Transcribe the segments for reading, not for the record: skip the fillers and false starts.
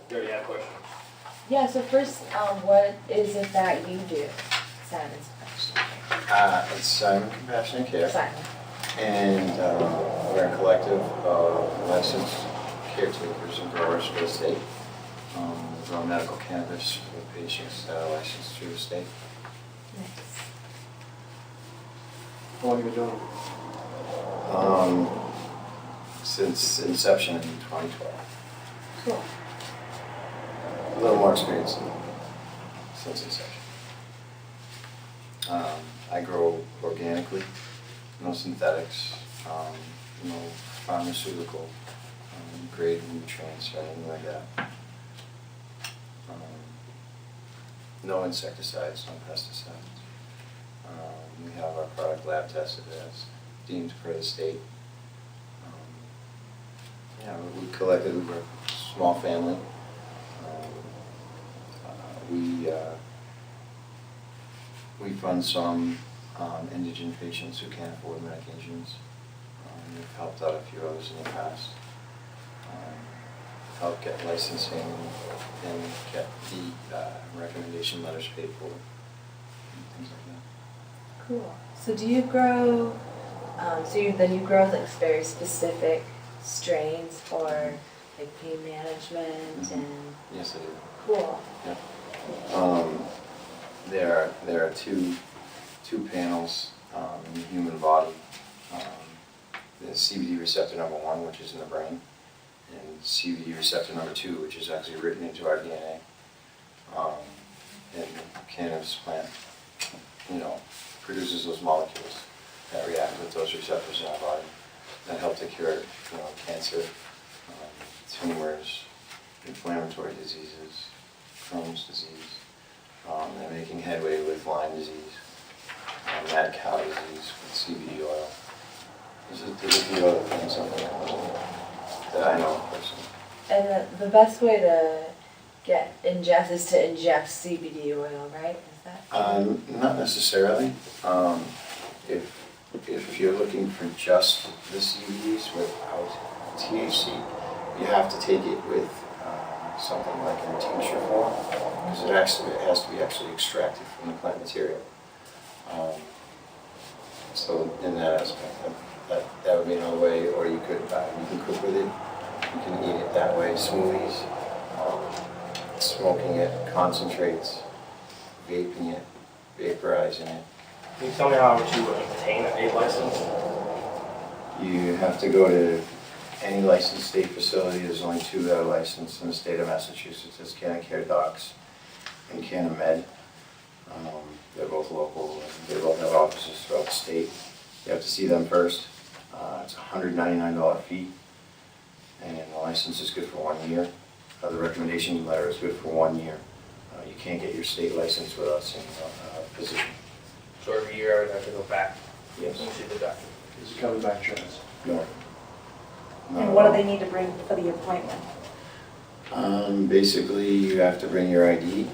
You already had a question. Yeah, so first, what is it that you do? Simon's Compassionate It's Simon Compassionate Care. Care. Simon. And we're a collective of licensed caretakers and growers for the state. We grow medical cannabis for patients that are licensed through the state. Nice. How long have you been doing it? Since inception in 2012. Cool. A little more experience since inception. I grow organically, no synthetics, no pharmaceutical grade nutrients or anything like that. No insecticides, no pesticides. We have our product lab tested as deemed per the state. Yeah, we collectively, we're a small family. We fund some indigent patients who can't afford medications. We've helped out a few others in the past. Helped get licensing and get the recommendation letters paid for, and things like that. Cool. So do you grow, then you grow like very specific strains for like pain management Mm-hmm. and... Yes, I do. Cool. Yeah. There are two panels in the human body. The CBD receptor number 1, which is in the brain, and CBD receptor number 2, which is actually written into our DNA. And the cannabis plant, produces those molecules that react with those receptors in our body that help to cure, cancer, tumors, inflammatory diseases, Crohn's disease. They're making headway with Lyme disease, mad cow disease with CBD oil. There's a few other things that I know personally. And the best way to ingest is to inject CBD oil, right? Is that? Not necessarily. If you're looking for just the CBDs without THC, you have to take it with something like in tincture form, because it has to be actually extracted from the plant material. So in that aspect, that would be another way, or you can cook with it. You can eat it that way, smoothies, smoking it, concentrates, vaping it, vaporizing it. Can you tell me how much you would obtain a license? You have to go to any licensed state facility. There's only 2 that are licensed in the state of Massachusetts. There's Cannacare Docs and Cannamed. They're both local. They both have offices throughout the state. You have to see them first. It's a $199 fee, and the license is good for 1 year. The recommendation letter is good for 1 year. You can't get your state license with us in physician. So every year I would have to go back Yes. and see the doctor. Is it coming back insurance? No. And what do they need to bring for the appointment? Basically, you have to bring your ID,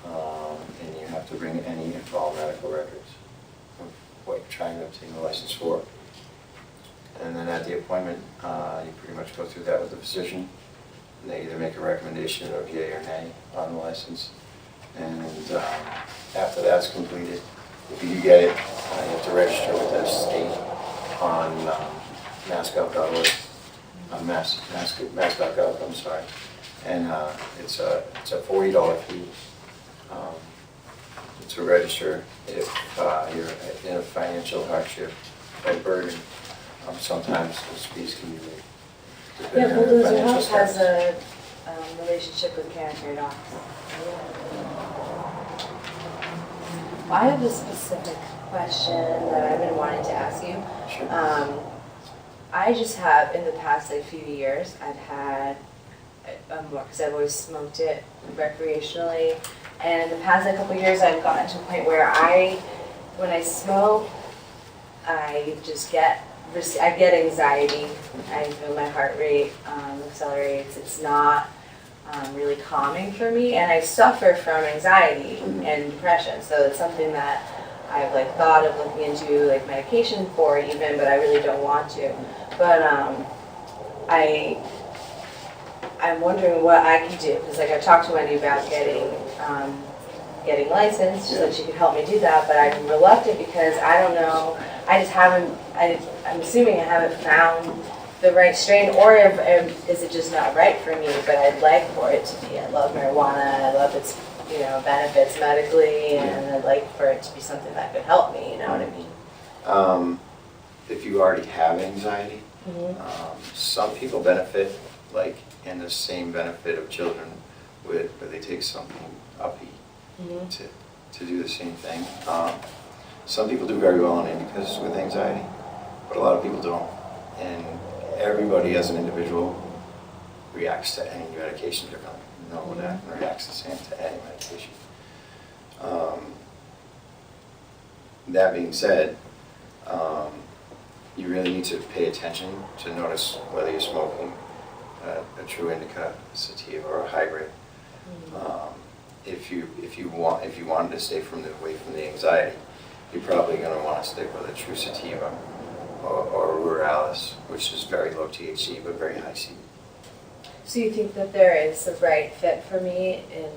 and you have to bring any and all medical records of what you're trying to obtain the license for. And then at the appointment, you pretty much go through that with the physician. And they either make a recommendation of yea or nay on the license. And after that's completed, if you get it, you have to register with the state on mass.gov, mass.gov, I'm sorry. And it's a $40 fee to register if you're in a financial hardship or burden. Sometimes those fees can be waived. Yeah, depending on your Bulldozer financial Health has status. a relationship with Cannacare Docs. I have a specific question that I've been wanting to ask you. Sure. I just have, in the past few years, I've had, because I've always smoked it recreationally, and in the past couple of years I've gotten to a point where when I smoke, I get anxiety. I feel my heart rate accelerates. It's not really calming for me, and I suffer from anxiety and depression. So it's something that I've thought of looking into medication for even, but I really don't want to. But I'm wondering what I can do, because like I talked to Wendy about getting licensed, so that she could help me do that, but I'm reluctant because I don't know, I just haven't, I'm assuming I haven't found the right strain, or is it just not right for me, but I'd like for it to be. I love marijuana, I love its, benefits medically, and I'd like for it to be something that could help me, you know what I mean? If you already have anxiety, Mm-hmm. some people benefit, like in the same benefit of children where they take something uppy Mm-hmm. to do the same thing. Some people do very well on indicas with anxiety, but a lot of people don't. And everybody as an individual reacts to any medication differently. No one reacts the same to any medication. That being said, you really need to pay attention to notice whether you're smoking a true indica, sativa, or a hybrid. If you wanted to stay away from the anxiety, you're probably going to want to stick with a true sativa or ruralis, which is very low THC but very high CBD. So you think that there is the right fit for me in,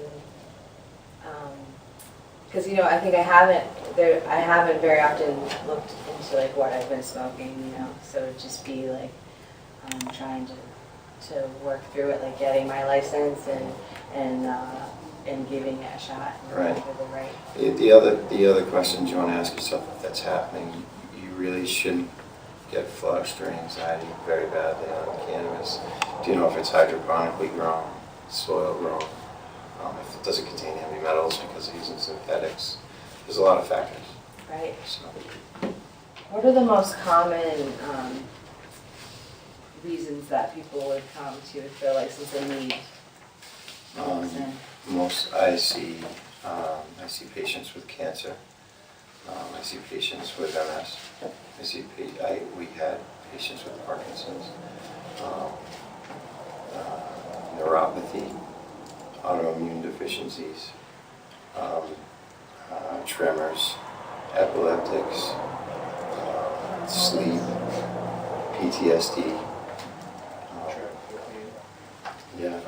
because I think I haven't very often looked into like what I've been smoking, so it'd just be like trying to work through it, like getting my license and giving it a shot. Right. For the right. The other questions you want to ask yourself if that's happening, you really shouldn't get flushed or anxiety very badly on cannabis. Do you know if it's hydroponically grown, soil grown? If it doesn't contain heavy metals because they're using synthetics. There's a lot of factors. Right. So, What are the most common reasons that people would come to if they're licensed and need medicine? I see patients with cancer. I see patients with MS. We had patients with Parkinson's, neuropathy, autoimmune deficiencies, tremors, epileptics, sleep, PTSD,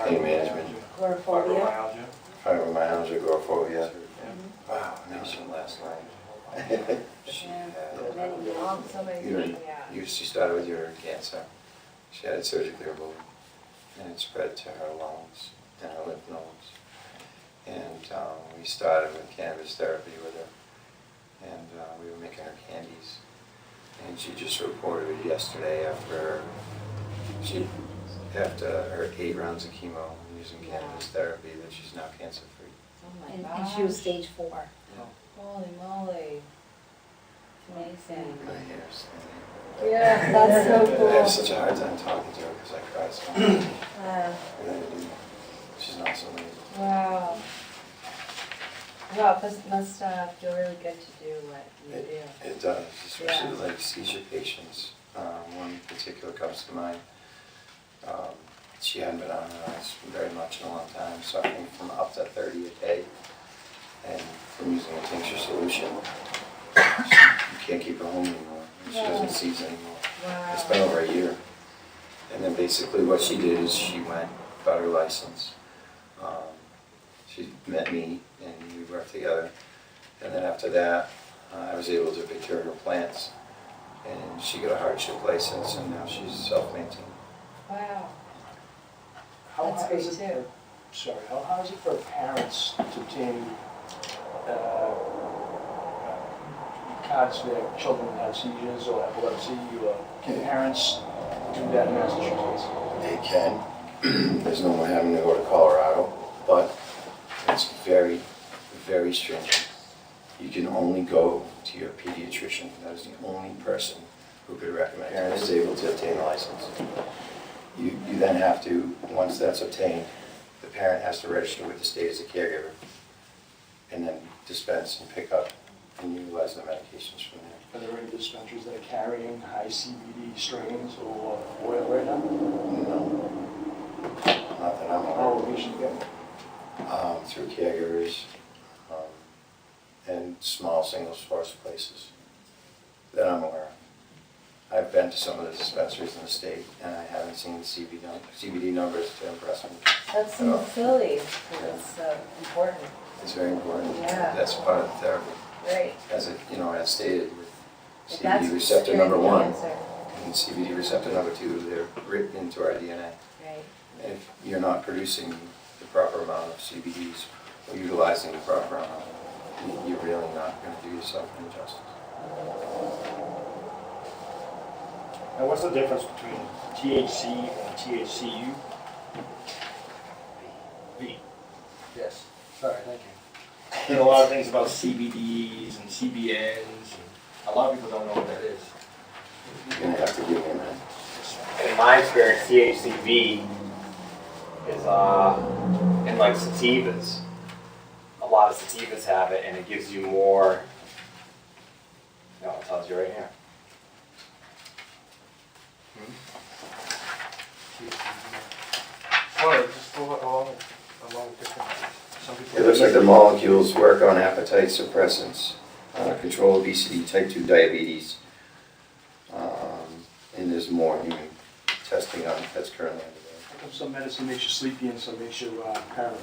pain management, Agoraphobia. fibromyalgia, agoraphobia. Wow, that was from last night. She had, she started with uterine cancer. She had it surgically removed, and it spread to her lungs and her lymph nodes. And we started with cannabis therapy with her, and we were making her candies. And she just reported yesterday after her 8 rounds of chemo using cannabis therapy that she's now cancer-free. Oh my And gosh. she was stage 4. Holy moly. Amazing. My hair's thinning. Yeah, that's so I have cool. such a hard time talking to her because I cry so much. Wow. She's not so amazing. Wow. Well, it must feel really good to do what you do. It does, especially with like seizure patients. One particular comes to mind. She hadn't been on her eyes very much in a long time, suffering from up to 30 a day. And from using a tincture solution, you can't keep her home anymore. She doesn't seize anymore. Wow. It's been over a year. And then basically what she did is she went, got her license. She met me and we worked together. And then after that, I was able to procure her plants. And she got a hardship license and now she's self-maintained. Wow. How That's hard great is it? too. Sorry, how hard is it for parents to obtain cards for their children who have seizures or epilepsy, or can parents do that in Massachusetts? They can. There's no one having to go to Colorado, but it's very, very stringent. You can only go to your pediatrician. That is the only person who could recommend it. Parent is able to obtain a license. You then have to, once that's obtained, the parent has to register with the state as a caregiver and then dispense and pick up and utilize the medications from there. Are there any dispensaries that are carrying high CBD strains or oil right now? No, not that I'm aware Oh, of. we should get. Through caregivers and small single source places that I'm aware of. I've been to some of the dispensaries in the state, and I haven't seen CBD numbers to impress me. That seems silly, because it's important. It's very important. Yeah. That's part of the therapy. Right. As it, as stated, with If that's CBD receptor curing number 1 cancer. and CBD receptor number 2, they're written into our DNA. Right. And if you're not producing the proper amount of CBDs or utilizing the proper amount, you're really not going to do yourself any justice. And what's the difference between THC and THCU? V. Yes. Sorry, thank you. There's a lot of things about CBDs and CBNs, and a lot of people don't know what that is. You're going to have to give me a minute. In my experience, THCV is in like sativas. A lot of sativas have it, and it gives you more. No, it tells you right here. Just along different. Some people. It looks like the molecules work on appetite suppressants, control obesity, type 2 diabetes, and there's more human testing on that's currently underway. Some medicine makes you sleepy and some makes you paranoid.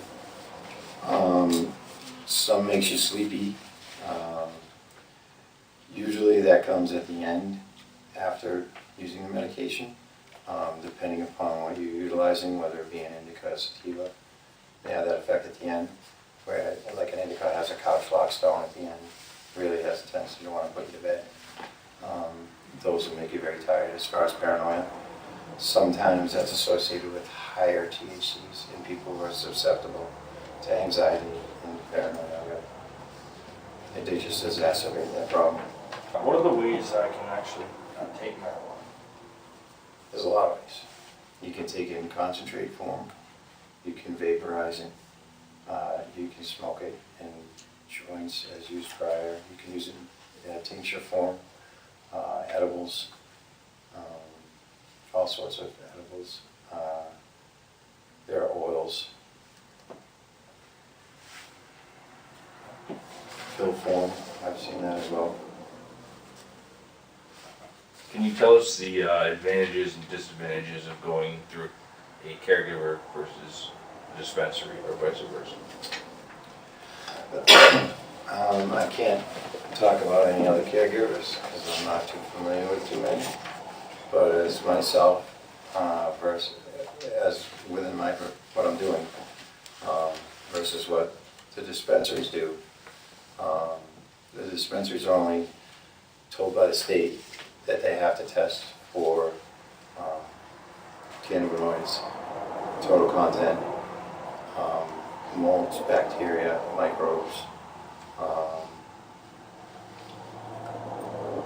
Some makes you sleepy. Usually that comes at the end after using the medication, depending upon what you're utilizing, whether it be an indica or sativa. They have that effect at the end, where like an indica has a couch lock stone at the end, really has a tendency to want to put you to bed. Those will make you very tired as far as paranoia. Sometimes that's associated with higher THCs in people who are susceptible to anxiety and paranoia. They just exacerbate that problem. What are the ways I can actually take marijuana? There's a lot of ways. You can take it in concentrate form. You can vaporize it. You can smoke it in joints as used prior. You can use it in a tincture form, edibles, all sorts of edibles. There are oils, pill form. I've seen that as well. Can you tell us the advantages and disadvantages of going through a caregiver versus a dispensary or vice versa? I can't talk about any other caregivers because I'm not too familiar with too many. But as myself, versus as within what I'm doing, versus what the dispensaries do. The dispensaries are only told by the state that they have to test for cannabinoids, total content, molds, bacteria, microbes,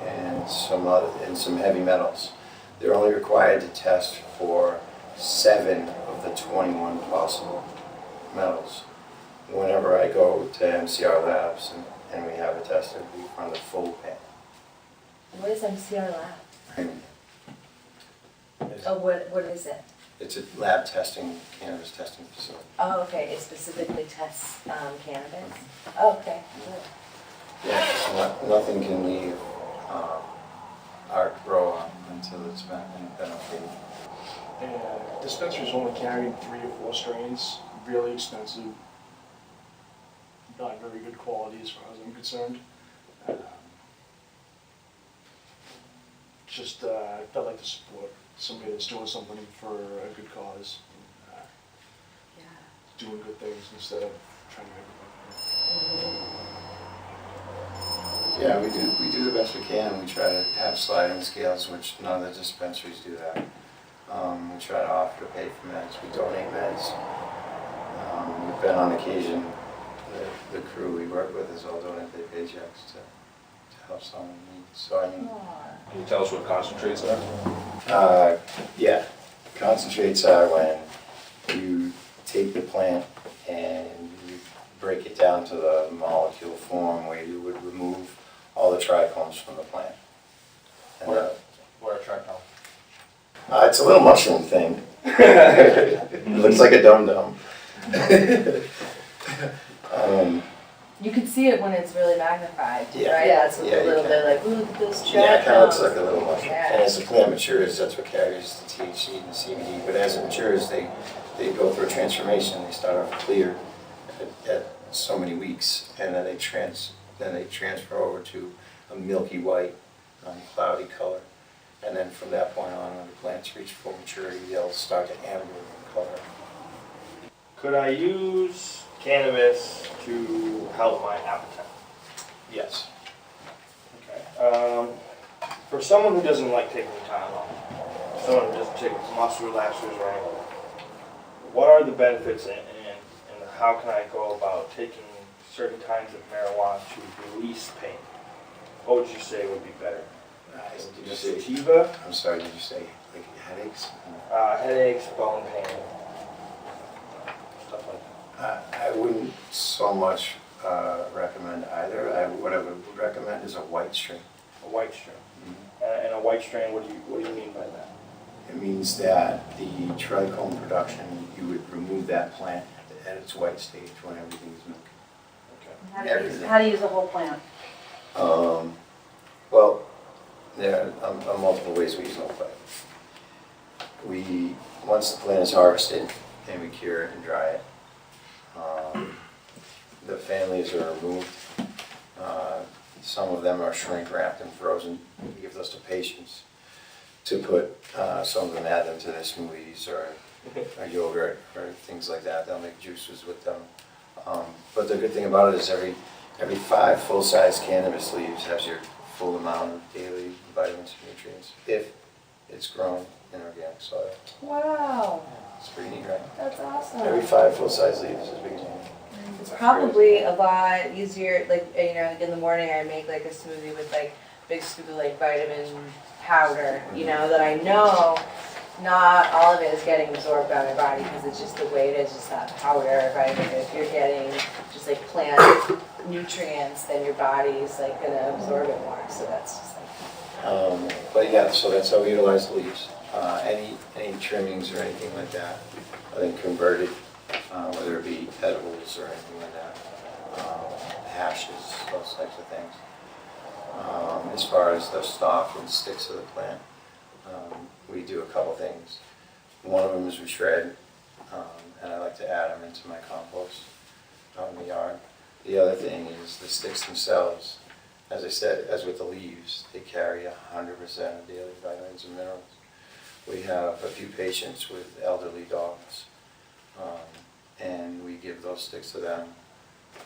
and some heavy metals. They're only required to test for 7 of the 21 possible metals. Whenever I go to MCR Labs and we have it tested, we run the full panel. What is MCR Lab? Oh, what is it? It's a lab testing, cannabis testing facility. Oh, okay, it specifically tests cannabis? Oh, okay, good. Yeah, 'cause nothing can leave our grower until it's been approved. And dispensaries only carry 3 or 4 strains, really expensive, not very good quality as far as I'm concerned. I'd like to support somebody that's doing something for a good cause, Yeah. doing good things instead of trying to make a buck. Yeah, we do the best we can. We try to have sliding scales, which none of the dispensaries do that. We try to offer to pay for meds. We donate meds. We've been on occasion, the crew we work with is all donate their paychecks to help someone in need. So I mean, Can you tell us what concentrates are? yeah, concentrates are when you take the plant and you break it down to the molecule form where you would remove all the trichomes from the plant. And, What are trichomes? it's a little mushroom thing. It looks like a dum-dum. You could see it when it's really magnified, Yeah. right? Yeah. That's what Yeah, a you little can. bit like, ooh, look at those Yeah, it kind of looks nose. like a little mushroom. Yeah. And as the plant matures, that's what carries the THC and the CBD. But as it matures, they go through a transformation. They start off clear at so many weeks, and then they transfer over to a milky white, cloudy color. And then from that point on, when the plants reach full maturity, they'll start to amber in color. Could I use cannabis to help my appetite? Yes. Okay. For someone who doesn't like taking Tylenol, someone who doesn't take muscle relaxers or anything, what are the benefits and how can I go about taking certain kinds of marijuana to release pain? What would you say would be better? Did you say, Sativa, I'm sorry, did you say like headaches? headaches, bone pain, stuff like that. I wouldn't so much recommend either. What I would recommend is a white strain. A white strain. And a white strain, what do you mean by that? It means that the trichome production, you would remove that plant at its white stage when everything is milky. Okay. How to use a whole plant? Well, there are multiple ways we use whole plant. Once the plant is harvested, and we cure it and dry it, the families are removed. Some of them are shrink wrapped and frozen. We give those to patients to put, some of them add them to their smoothies or yogurt or things like that. They'll make juices with them. But the good thing about it is every 5 full-size cannabis leaves has your full amount of daily vitamins and nutrients if it's grown in organic soil. Wow, It's pretty neat, right? that's awesome. Every 5 full-size leaves is as big as one. It's probably a lot easier, like, like in the morning I make like a smoothie with like big scoop of like vitamin powder, that I know not all of it is getting absorbed by my body because it's just the way it is, just that powder vitamin. If you're getting just like plant nutrients, then your body's like gonna absorb it more, so that's just like. But yeah, so that's how we utilize the leaves. Any trimmings or anything like that, I think converted, whether it be edibles or anything like that, hashes, those types of things. As far as the stalk and sticks of the plant, we do a couple things. One of them is we shred, and I like to add them into my compost out in the yard. The other thing is the sticks themselves. As I said, as with the leaves, they carry 100% of daily vitamins and minerals. We have a few patients with elderly dogs, and we give those sticks to them,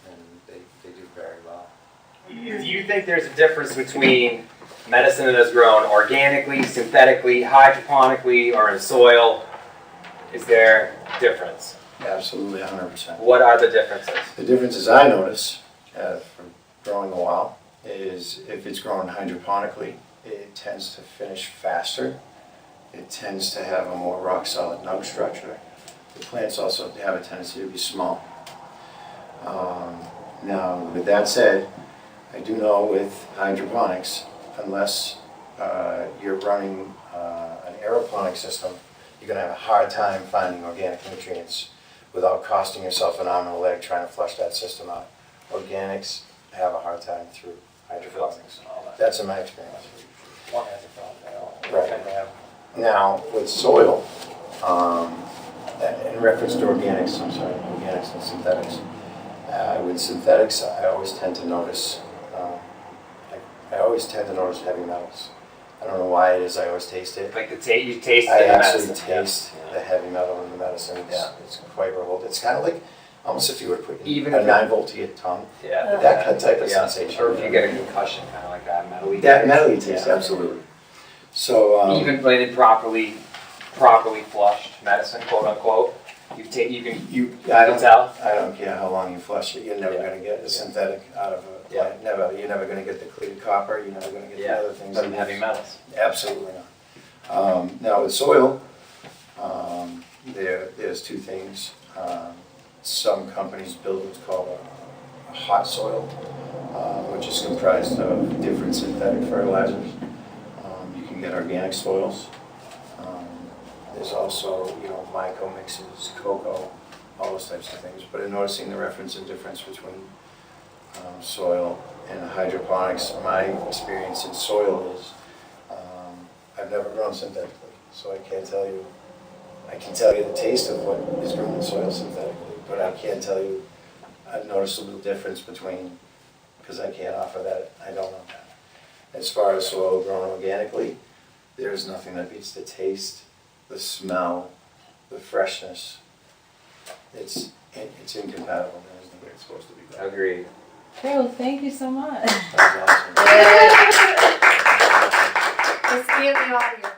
and they do very well. Do you think there's a difference between medicine that is grown organically, synthetically, hydroponically, or in soil? Is there a difference? Absolutely, 100%. What are the differences? The differences I notice from growing a while is if it's grown hydroponically, it tends to finish faster. It tends to have a more rock-solid nug structure. The plants also have a tendency to be small. Now, with that said, I do know with hydroponics, unless you're running an aeroponic system, you're going to have a hard time finding organic nutrients without costing yourself an arm and a leg trying to flush that system out. Organics have a hard time through hydroponics. That's in my experience. One has a problem, they all Right. tend to have. Now, with soil, in reference to organics, organics and synthetics. With synthetics, I always tend to notice heavy metals. I don't know why it is, I always taste it. Like you taste I the actually medicine. taste the heavy metal in the medicine. It's quite revolting. It's kind of like, almost if you were putting Even a if- 9-volt to your tongue. Yeah. That type of Yeah. sensation. Or if you get a concussion, kind of like that metal. That metal taste, absolutely. So, Even when it properly flushed medicine, quote unquote, you can tell. I don't care how long you flush it, you're never Yeah. going to get a synthetic out of a Yeah. plant. Never. You're never going to get the clear copper, you're never going to get the other things. Some heavy metals. Absolutely not. Now with soil, there's two things. Some companies build what's called a hot soil, which is comprised of different synthetic fertilizers. You can get organic soils. There's also, myco mixes, cocoa, all those types of things. But in noticing the reference and difference between soil. And hydroponics, my experience in soil is, I've never grown synthetically, so I can't tell you. I can tell you the taste of what is grown in soil synthetically, but I can't tell you a noticeable difference between, because I can't offer that, I don't know that. As far as soil grown organically, there's nothing that beats the taste, the smell, the freshness. It's incompatible. That isn't the way it's supposed to be grown. Agreed. Okay, well, thank you so much. That's awesome. Let's be in the audience.